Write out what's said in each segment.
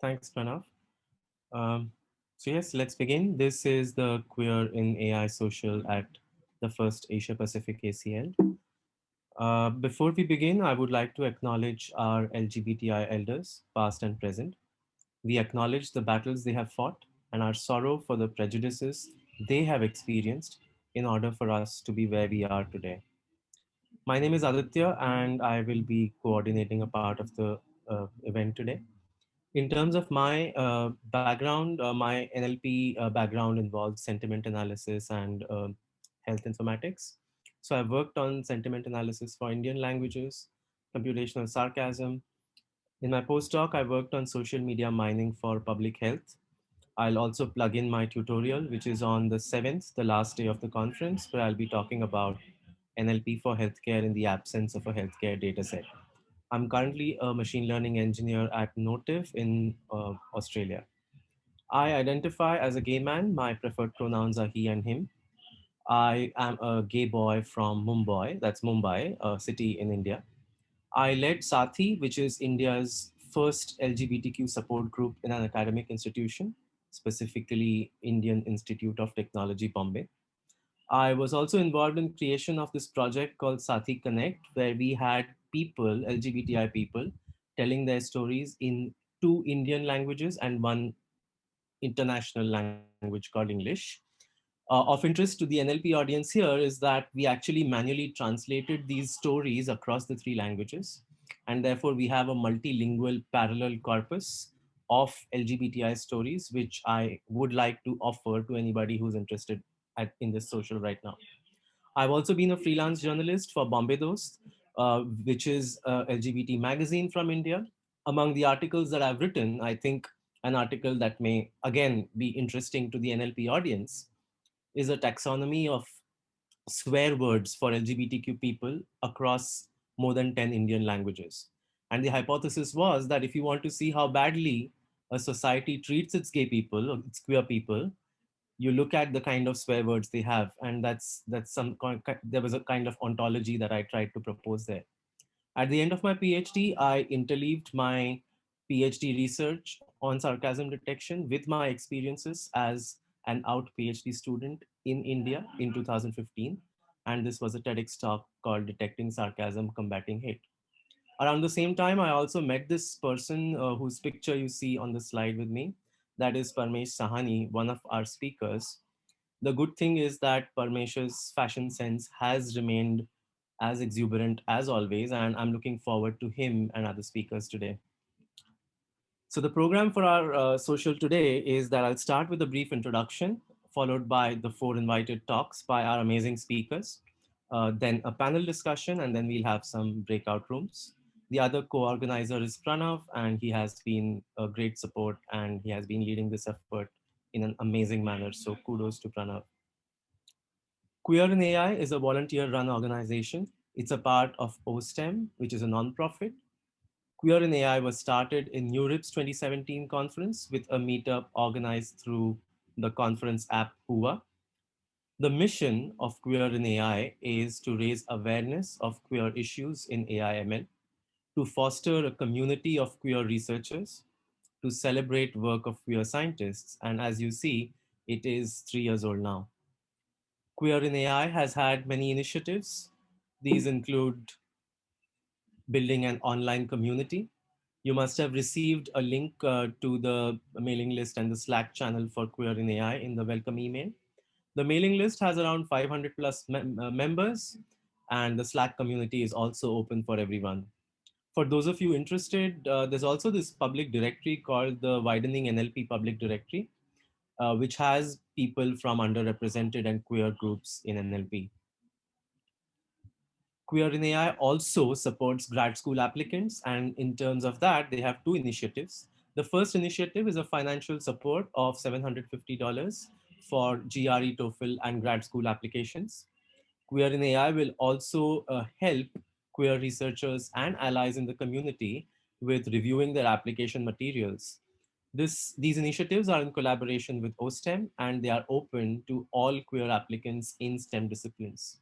Thanks, Pranav. Um, so yes, let's begin. This is the Queer in AI Social at the first Asia Pacific ACL. Before we begin, I would like to acknowledge our LGBTI elders, past and present. We acknowledge the battles they have fought and our sorrow for the prejudices they have experienced in order for us to be where we are today. My name is Aditya, and I will be coordinating a part of the event today. In terms of my background, my NLP background involves sentiment analysis and health informatics. So I've worked on sentiment analysis for Indian languages, computational sarcasm. In my postdoc, I worked on social media mining for public health. I'll also plug in my tutorial, which is on the 7th, the last day of the conference, where I'll be talking about NLP for healthcare in the absence of a healthcare dataset. I'm currently a machine learning engineer at Notif in Australia. I identify as a gay man. My preferred pronouns are he and him. I am a gay boy from Mumbai, that's Mumbai, a city in India. I led Sathi, which is India's first LGBTQ support group in an academic institution, specifically Indian Institute of Technology, Bombay. I was also involved in creation of this project called Sathi Connect, where we had people, LGBTI people, telling their stories in two Indian languages and one international language called English. Of interest to the NLP audience here is that we actually manually translated these stories across the three languages. And therefore, we have a multilingual parallel corpus of LGBTI stories, which I would like to offer to anybody who's interested in this social right now. I've also been a freelance journalist for Bombay Dost, which is a LGBT magazine from India. Among the articles that I've written, I think an article that may again be interesting to the NLP audience is a taxonomy of swear words for LGBTQ people across more than 10 Indian languages. And the hypothesis was that if you want to see how badly a society treats its gay people or its queer people, you look at the kind of swear words they have, and that's there was a kind of ontology that I tried to propose there. At the end of my PhD, I interleaved my PhD research on sarcasm detection with my experiences as an out PhD student in India in 2015. And this was a TEDx talk called Detecting Sarcasm, Combating Hate. Around the same time, I also met this person whose picture you see on the slide with me. That is Parmesh Sahani, one of our speakers. The good thing is that Parmesh's fashion sense has remained as exuberant as always, and I'm looking forward to him and other speakers today. So the program for our social today is that I'll start with a brief introduction, followed by the four invited talks by our amazing speakers, then a panel discussion, and then we'll have some breakout rooms. The other co-organizer is Pranav, and he has been a great support, and he has been leading this effort in an amazing manner. So kudos to Pranav. Queer in AI is a volunteer-run organization. It's a part of OSTEM, which is a nonprofit. Queer in AI was started in NeurIPS 2017 conference with a meetup organized through the conference app Hua. The mission of Queer in AI is to raise awareness of queer issues in AI ML, to foster a community of queer researchers, to celebrate work of queer scientists, and as you see, it is 3 years old now. Queer in AI has had many initiatives. These include building an online community. You must have received a link to the mailing list and the Slack channel for Queer in AI in the welcome email. The mailing list has around 500 plus members, and the Slack community is also open for everyone. For those of you interested, there's also this public directory called the Widening NLP Public Directory, which has people from underrepresented and queer groups in NLP. Queer in AI also supports grad school applicants, and in terms of that, they have two initiatives. The first initiative is a financial support of $750 for GRE, TOEFL, and grad school applications. Queer in AI will also help queer researchers and allies in the community with reviewing their application materials. These initiatives are in collaboration with OSTEM, and they are open to all queer applicants in STEM disciplines.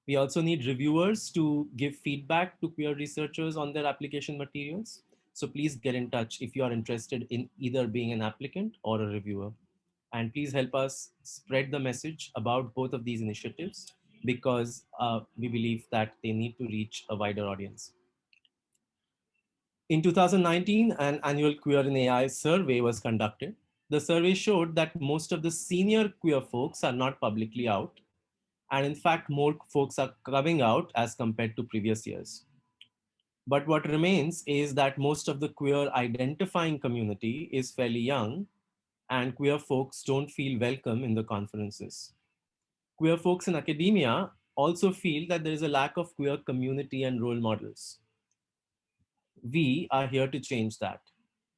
We also need reviewers to give feedback to queer researchers on their application materials. So please get in touch if you are interested in either being an applicant or a reviewer. And please help us spread the message about both of these initiatives because we believe that they need to reach a wider audience. In 2019, an annual Queer in AI survey was conducted. The survey showed that most of the senior queer folks are not publicly out, and in fact, more folks are coming out as compared to previous years. But what remains is that most of the queer identifying community is fairly young, and queer folks don't feel welcome in the conferences. Queer folks in academia also feel that there is a lack of queer community and role models. We are here to change that,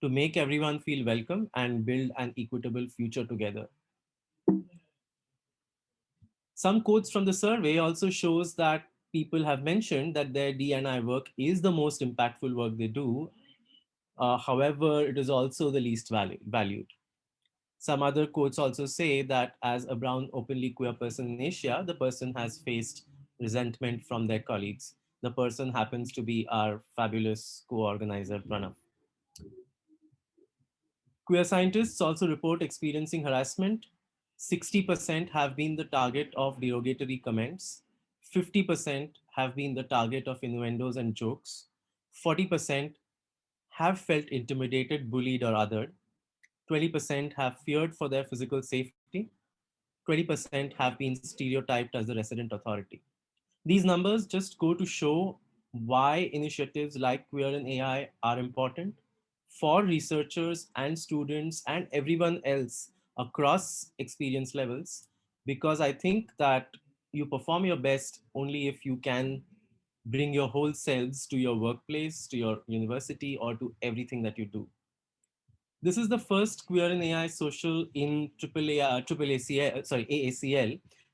to make everyone feel welcome and build an equitable future together. Some quotes from the survey also shows that people have mentioned that their D&I work is the most impactful work they do. However, it is also the least valued. Some other quotes also say that as a brown openly queer person in Asia, the person has faced resentment from their colleagues. The person happens to be our fabulous co-organizer, Pranav. Queer scientists also report experiencing harassment. 60% have been the target of derogatory comments. 50% have been the target of innuendos and jokes. 40% have felt intimidated, bullied, or othered. 20% have feared for their physical safety. 20% have been stereotyped as the resident authority. These numbers just go to show why initiatives like Queer in AI are important for researchers and students and everyone else across experience levels, because I think that you perform your best only if you can bring your whole selves to your workplace, to your university, or to everything that you do. This is the first Queer in AI social in AACL,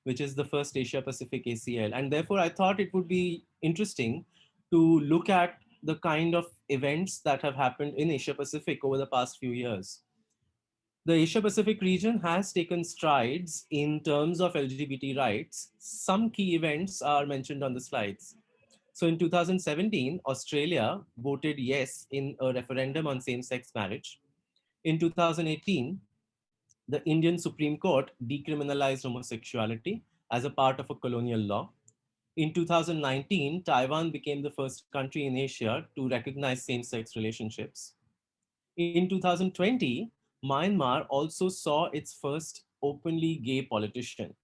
which is the first Asia Pacific ACL. And therefore, I thought it would be interesting to look at the kind of events that have happened in Asia Pacific over the past few years. The Asia Pacific region has taken strides in terms of LGBT rights. Some key events are mentioned on the slides. So in 2017, Australia voted yes in a referendum on same sex marriage. In 2018, the Indian Supreme Court decriminalized homosexuality as a part of a colonial law. In 2019, Taiwan became the first country in Asia to recognize same sex relationships. In 2020, Myanmar also saw its first openly gay politician.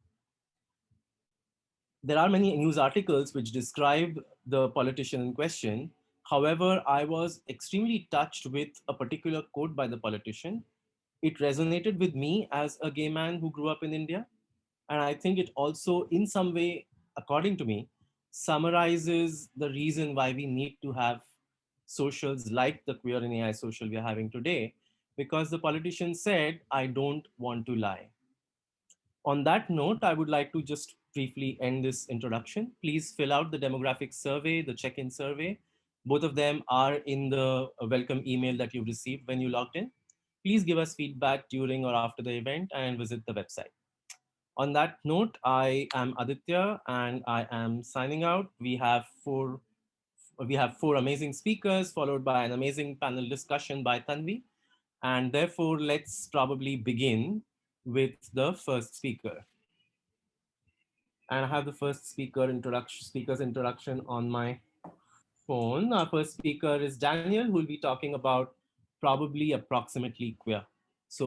There are many news articles which describe the politician in question. However, I was extremely touched with a particular quote by the politician. It resonated with me as a gay man who grew up in India. And I think it also, in some way, according to me, summarizes the reason why we need to have socials like the Queer in AI social we are having today. Because the politician said, I don't want to lie. On that note, I would like to just briefly end this introduction. Please fill out the demographic survey, the check-in survey. Both of them are in the welcome email that you received when you logged in. Please give us feedback during or after the event and visit the website. On that note, I am Aditya and I am signing out. We have four amazing speakers followed by an amazing panel discussion by Tanvi. And therefore, let's probably begin with the first speaker. And I have the first speaker's introduction on my phone. Our first speaker is Daniel, who will be talking about probably approximately queer.